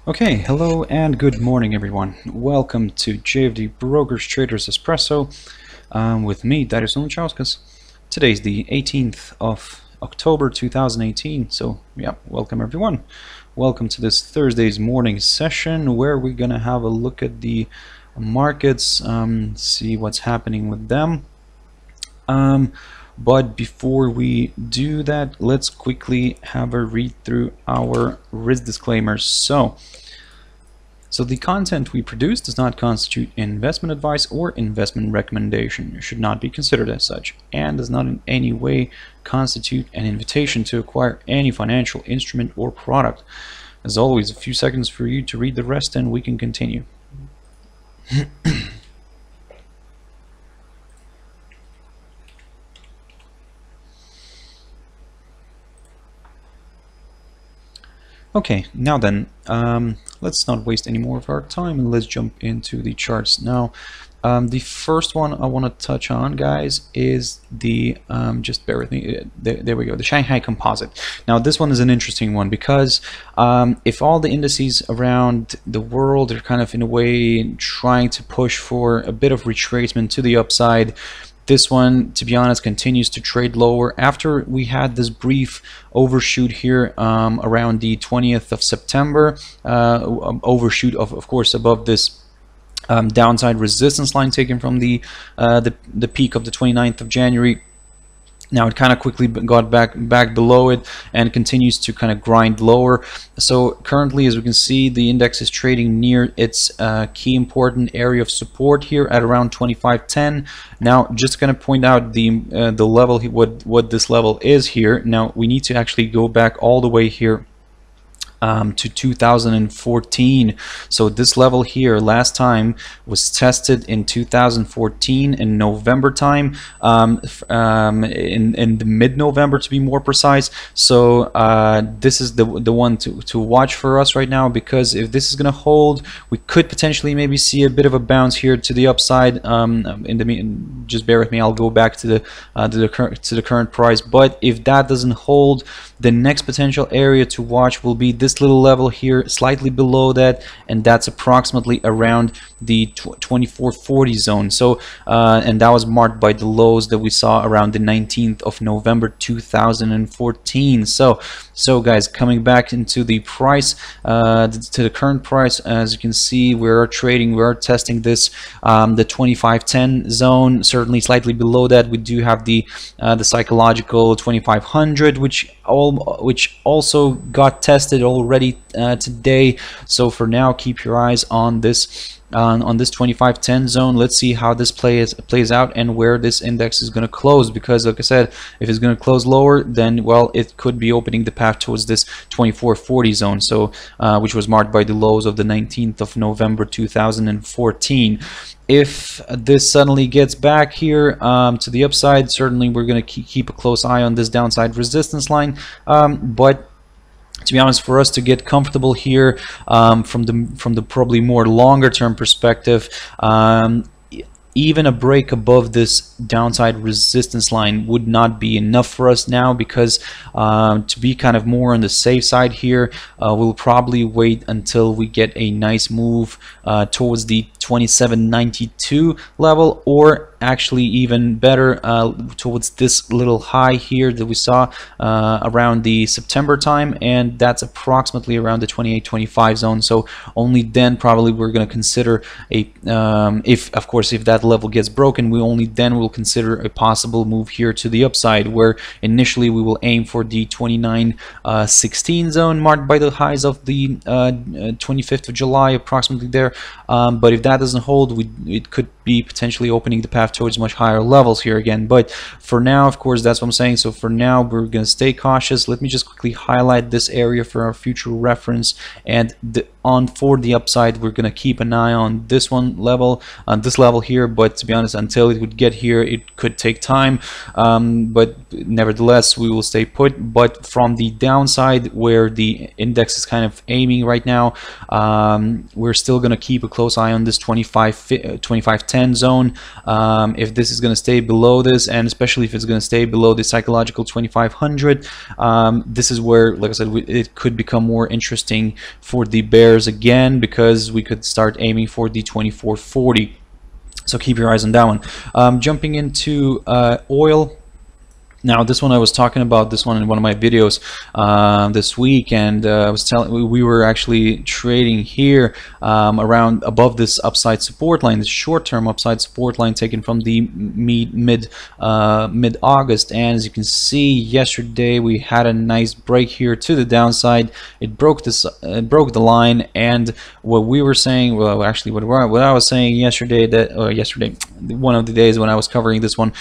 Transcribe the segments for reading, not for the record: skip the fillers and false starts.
Okay, hello and good morning everyone. Welcome to JFD Brokers Traders Espresso with me, Darius Anucauskas. Today's the 18th of October 2018, so yeah, welcome everyone. Welcome to this Thursday's morning session where we're gonna have a look at the markets, see what's happening with them. But before we do that, let's quickly have a read through our risk disclaimers. So the content we produce does not constitute investment advice or investment recommendation. It should not be considered as such, and does not in any way constitute an invitation to acquire any financial instrument or product. As always, a few seconds for you to read the rest and we can continue. Okay, now then, let's not waste any more of our time and let's jump into the charts now. The first one I want to touch on, guys, is the, just bear with me, there we go, the Shanghai composite. Now this one is an interesting one because if all the indices around the world are kind of in a way trying to push for a bit of retracement to the upside, this one, to be honest, continues to trade lower after we had this brief overshoot here around the 20th of September, overshoot of course above this downside resistance line taken from the peak of the 29th of January. Now it kind of quickly got back below it and continues to kind of grind lower. So currently, as we can see, the index is trading near its key important area of support here at around 2510. Now, just going to point out the level, what this level is here. Now we need to actually go back all the way here to 2014. So this level here last time was tested in 2014 in November time, in the mid-November to be more precise. So this is the one to watch for us right now, because if this is going to hold, we could potentially maybe see a bit of a bounce here to the upside. Just bear with me, I'll go back to the current price. But if that doesn't hold, the next potential area to watch will be this little level here, slightly below that, and that's approximately around the 2440 zone. So and that was marked by the lows that we saw around the 19th of November 2014. So guys, coming back into the price, to the current price, as you can see, we are testing this the 2510 zone, certainly slightly below that. We do have the psychological 2500, which also got tested already today. So for now, keep your eyes on this 2510 zone. Let's see how this plays out and where this index is going to close, because like I said, if it's going to close lower, then well, it could be opening the path towards this 2440 zone, so which was marked by the lows of the 19th of November 2014. If this suddenly gets back here to the upside, certainly we're going to keep a close eye on this downside resistance line, but to be honest, for us to get comfortable here from the probably more longer term perspective, even a break above this downside resistance line would not be enough for us now, because to be kind of more on the safe side here, we'll probably wait until we get a nice move towards the 2792 level, or actually even better towards this little high here that we saw around the September time, and that's approximately around the 2825 zone. So only then probably we're going to consider a if that level gets broken, we only then will consider a possible move here to the upside, where initially we will aim for the 2916 zone marked by the highs of the 25th of July, approximately there. But if that doesn't hold, it could be potentially opening the path towards much higher levels here again. But for now, of course, that's what I'm saying. So for now, we're going to stay cautious. Let me just quickly highlight this area for our future reference, and for the upside, we're going to keep an eye on this level here. But to be honest, until it would get here, it could take time, but nevertheless we will stay put. But from the downside, where the index is kind of aiming right now, we're still going to keep a close eye on this 2510 zone. If this is going to stay below this, and especially if it's going to stay below the psychological 2500, this is where, like I said, it could become more interesting for the bears again, because we could start aiming for the 2440. So keep your eyes on that one. Jumping into oil. Now, this one I was talking about this one in one of my videos this week, and I was telling we were actually trading here around above this upside support line, this short-term upside support line taken from the mid August. And as you can see, yesterday we had a nice break here to the downside. It broke this, broke the line, and what we were saying, well, actually what I was saying yesterday, yesterday, one of the days when I was covering this one,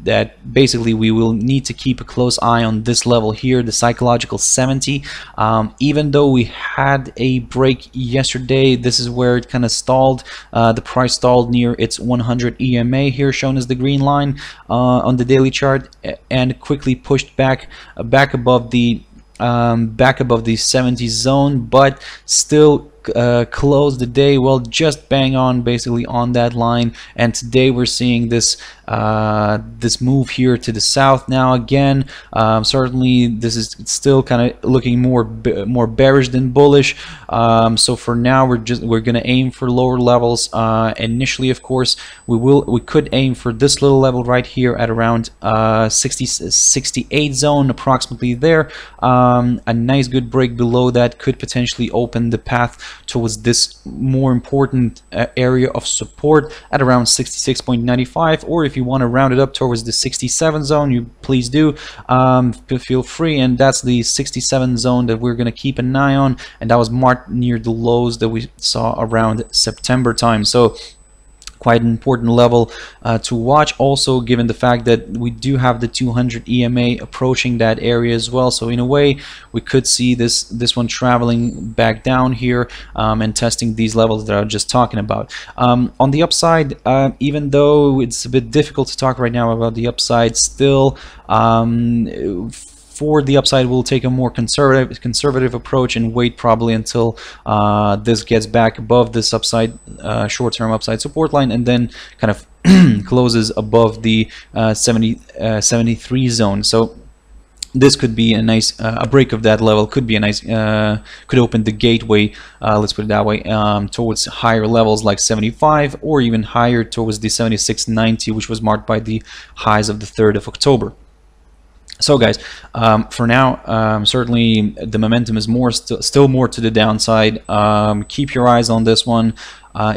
that basically we will need to keep a close eye on this level here, the psychological 70. Even though we had a break yesterday, this is where it kind of stalled. The price stalled near its 100 EMA here, shown as the green line on the daily chart, and quickly pushed back above the 70 zone, but still closed the day, well, just bang on basically on that line. And today we're seeing this this move here to the south now again. Certainly this is still kind of looking more bearish than bullish. So for now we're gonna aim for lower levels. Initially, of course, we could aim for this little level right here at around 68 zone, approximately there. A nice good break below that could potentially open the path towards this more important area of support at around 66.95, or if you want to round it up towards the 67 zone, you please do, feel free. And that's the 67 zone that we're going to keep an eye on, and that was marked near the lows that we saw around September time. So quite an important level to watch, also given the fact that we do have the 200 EMA approaching that area as well. So in a way we could see this one traveling back down here and testing these levels that I was just talking about. On the upside, even though it's a bit difficult to talk right now about the upside, still for the upside, we'll take a more conservative approach and wait probably until this gets back above this upside short-term upside support line, and then kind of closes above the 73 zone. So this could be a nice a break of that level, could be a nice could open the gateway, let's put it that way, towards higher levels like 75, or even higher towards the 76.90, which was marked by the highs of the 3rd of October. So guys, for now, certainly the momentum is still more to the downside. Keep your eyes on this one.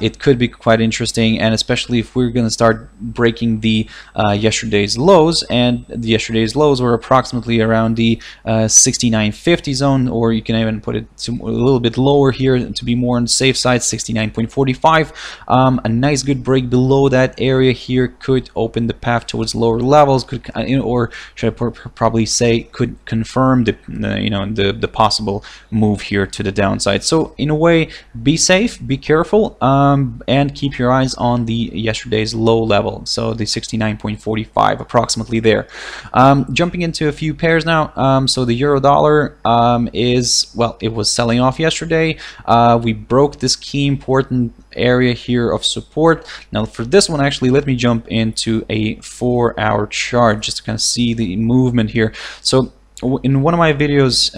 It could be quite interesting, and especially if we're going to start breaking the yesterday's lows, and the yesterday's lows were approximately around the 69.50 zone, or you can even put it a little bit lower here to be more on the safe side, 69.45. A nice good break below that area here could open the path towards lower levels, could, or should I probably say, could confirm the possible move here to the downside. So in a way, be safe, be careful. And keep your eyes on the yesterday's low level, so the 69.45, approximately there. Jumping into a few pairs now. So the euro dollar is, well, it was selling off yesterday. We broke this key important area here of support. Now for this one, actually, let me jump into a 4-hour chart just to kind of see the movement here. So in one of my videos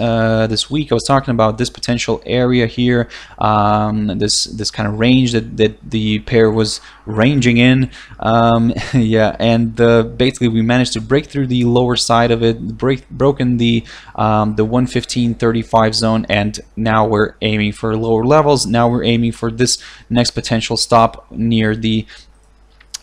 this week, I was talking about this potential area here, this kind of range that the pair was ranging in. Yeah, and basically we managed to break through the lower side of it, broken the 115.35 zone, and now we're aiming for lower levels. Now we're aiming for this next potential stop near the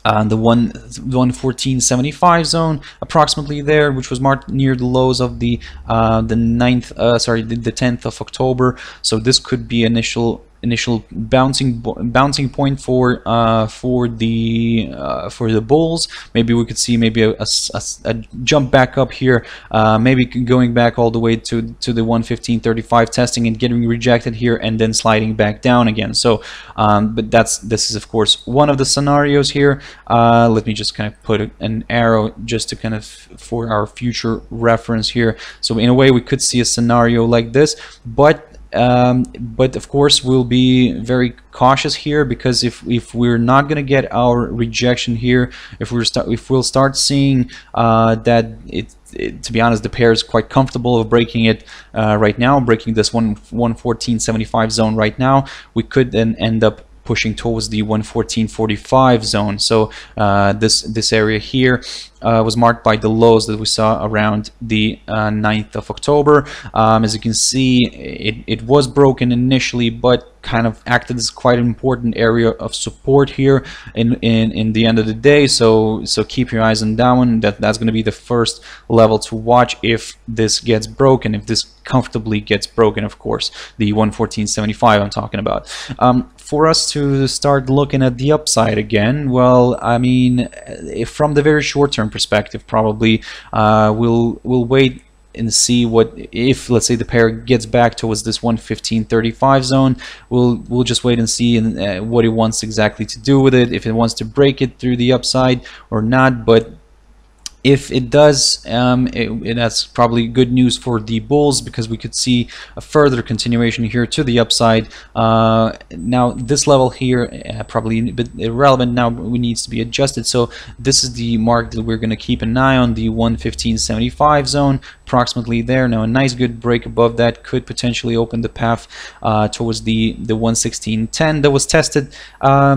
114.75 zone, approximately there, which was marked near the lows of the 10th of October. So this could be initial bouncing point for the bulls. Maybe we could see maybe a jump back up here, maybe going back all the way to the 115.35, testing and getting rejected here, and then sliding back down again. So but this is of course one of the scenarios here. Let me just kind of put an arrow just to kind of for our future reference here. So in a way we could see a scenario like this, but But of course we'll be very cautious here, because if we're not going to get our rejection here, if we'll start seeing that to be honest, the pair is quite comfortable of breaking it right now, breaking this 114.75 zone right now, we could then end up pushing towards the 114.45 zone. So this area here was marked by the lows that we saw around the 9th of October. As you can see, it was broken initially, but kind of acted as quite an important area of support here in the end of the day. So keep your eyes on that one. That's going to be the first level to watch if this gets broken, if this comfortably gets broken, of course, the 114.75 I'm talking about. For us to start looking at the upside again, well, I mean, from the very short term perspective, probably we'll wait and see what, if let's say the pair gets back towards this 115.35 zone, we'll just wait and see what it wants exactly to do with it, if it wants to break it through the upside or not. But if it does, that's probably good news for the bulls, because we could see a further continuation here to the upside. Now this level here probably a bit irrelevant now, we needs to be adjusted. So this is the mark that we're going to keep an eye on, the 115.75 zone, approximately there. Now a nice good break above that could potentially open the path towards the 116.10 that was tested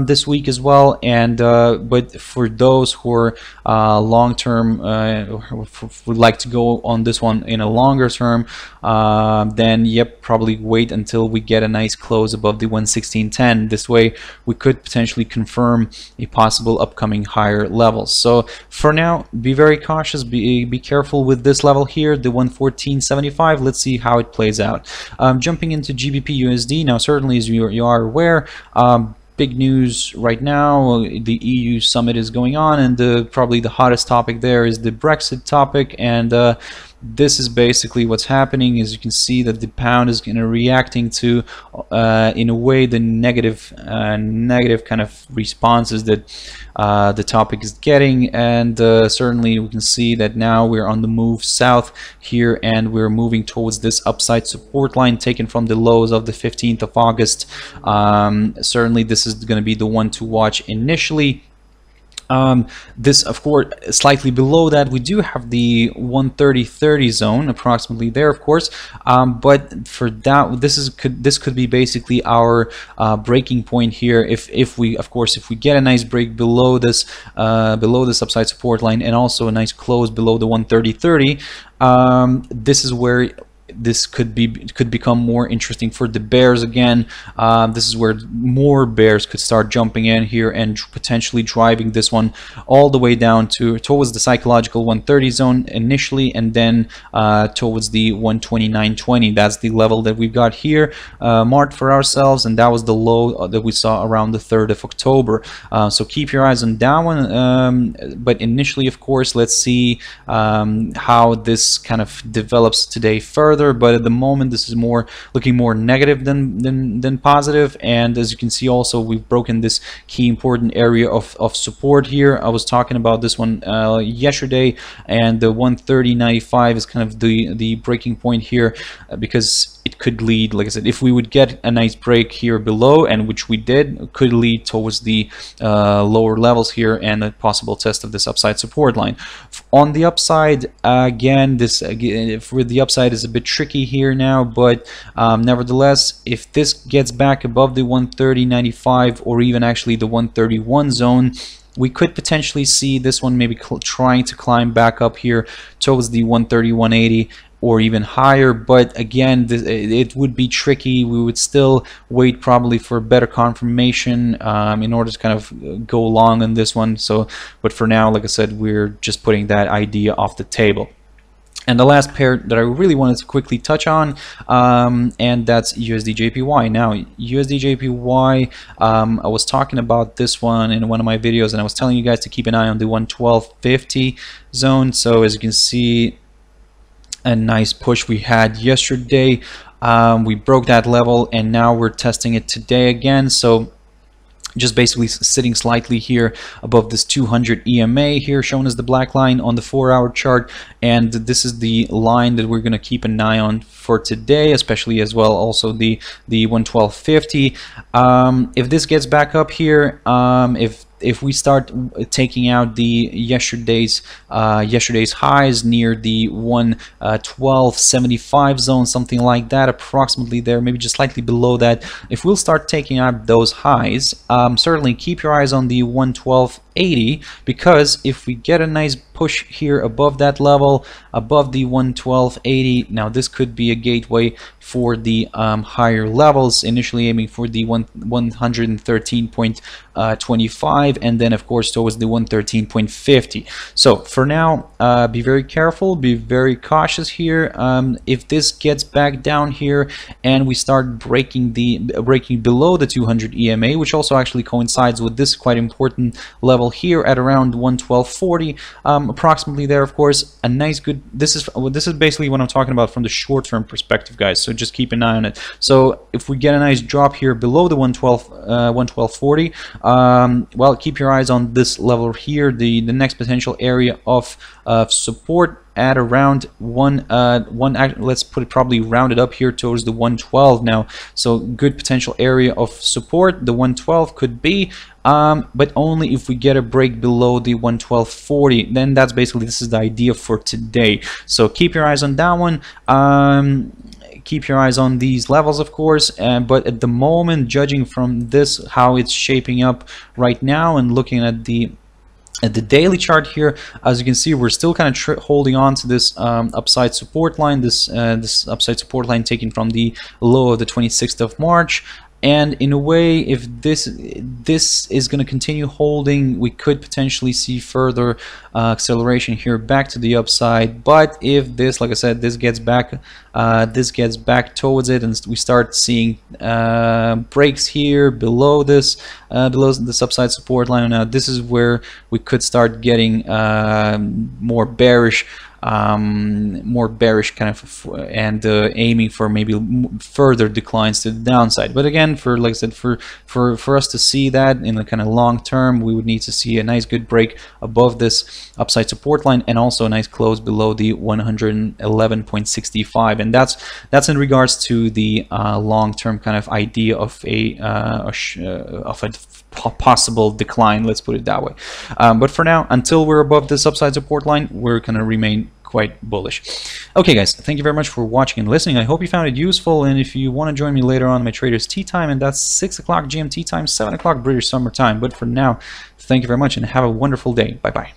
this week as well. And but for those who are long-term, would like to go on this one in a longer term, then yep, probably wait until we get a nice close above the 116.10. This way we could potentially confirm a possible upcoming higher level. So for now, be very cautious, be careful with this level here, the 114.75. Let's see how it plays out. Jumping into GBPUSD now, certainly as you are aware, big news right now, the EU summit is going on, and probably the hottest topic there is the Brexit topic. And this is basically what's happening. As you can see, that the pound is reacting to in a way the negative kind of responses that the topic is getting. And certainly we can see that now we're on the move south here, and we're moving towards this upside support line taken from the lows of the 15th of August. Certainly this is going to be the one to watch initially. This, of course, slightly below that, we do have the 130.30 zone, approximately there, of course. But for that, this could be basically our breaking point here. If we get a nice break below this upside support line, and also a nice close below the 130.30, this is where this could become more interesting for the bears again. This is where more bears could start jumping in here and potentially driving this one all the way down towards the psychological 130 zone initially, and then towards the 129.20. That's the level that we've got here marked for ourselves, and that was the low that we saw around the 3rd of October. So keep your eyes on that one. But initially, of course, let's see how this kind of develops today further. But at the moment, this is looking more negative than positive. And as you can see, also we've broken this key important area of support here. I was talking about this one yesterday, and the 130.95 is kind of the breaking point here, because it could lead, like I said, if we would get a nice break here below, and which we did, it could lead towards the lower levels here and a possible test of this upside support line. On the upside, again, for the upside is a bit tricky here now, but nevertheless, if this gets back above the 130.95, or even actually the 131 zone, we could potentially see this one maybe trying to climb back up here towards the 131.80 or even higher. But again, it would be tricky. We would still wait probably for better confirmation in order to kind of go long on this one. So, but for now, like I said, we're just putting that idea off the table. And the last pair that I really wanted to quickly touch on, and that's USDJPY. Now, USDJPY, I was talking about this one in one of my videos, and I was telling you guys to keep an eye on the 112.50 zone. So as you can see, a nice push we had yesterday. We broke that level, and now we're testing it today again. So just basically sitting slightly here above this 200 EMA here, shown as the black line on the 4-hour chart, and this is the line that we're going to keep an eye on for today, especially as well also the 112.50. If this gets back up here, if we start taking out the yesterday's highs near the 112.75 zone, something like that, approximately there, maybe just slightly below that, if we'll start taking out those highs, certainly keep your eyes on the 112.80, because if we get a nice push here above that level, above the 112.80, now this could be a gateway for the higher levels, initially aiming for the 113.25, and then of course towards the 113.50. So for now, be very careful, be very cautious here. If this gets back down here and we start breaking below the 200 EMA, which also actually coincides with this quite important level here at around 112.40, approximately there, of course, a nice good, this is basically what I'm talking about from the short-term perspective, guys, so just keep an eye on it. So if we get a nice drop here below the 112.40, well, keep your eyes on this level here, the next potential area of support at around let's put it probably rounded up here towards the 112 now. So good potential area of support, the 112 could be, but only if we get a break below the 112.40. Then that's basically, this is the idea for today. So keep your eyes on that one. Keep your eyes on these levels, of course, but at the moment, judging from this, how it's shaping up right now, and looking at the daily chart here, as you can see, we're still kind of holding on to this upside support line, this upside support line taken from the low of the 26th of March. And in a way, if this is going to continue holding, we could potentially see further acceleration here back to the upside. But if this, like I said, this gets back towards it, and we start seeing breaks here below this upside support line, now this is where we could start getting more bearish kind of, and aiming for maybe further declines to the downside. But again, like I said, for us to see that in the kind of long term, we would need to see a nice good break above this upside support line, and also a nice close below the 111.65. And that's in regards to the long-term kind of idea of a possible decline, let's put it that way. But for now, until we're above this upside support line, we're going to remain quite bullish. Okay, guys, thank you very much for watching and listening. I hope you found it useful, and if you want to join me later on my Traders Tea Time, and that's 6 o'clock GMT time, 7 o'clock British Summer Time. But for now, thank you very much and have a wonderful day. Bye bye.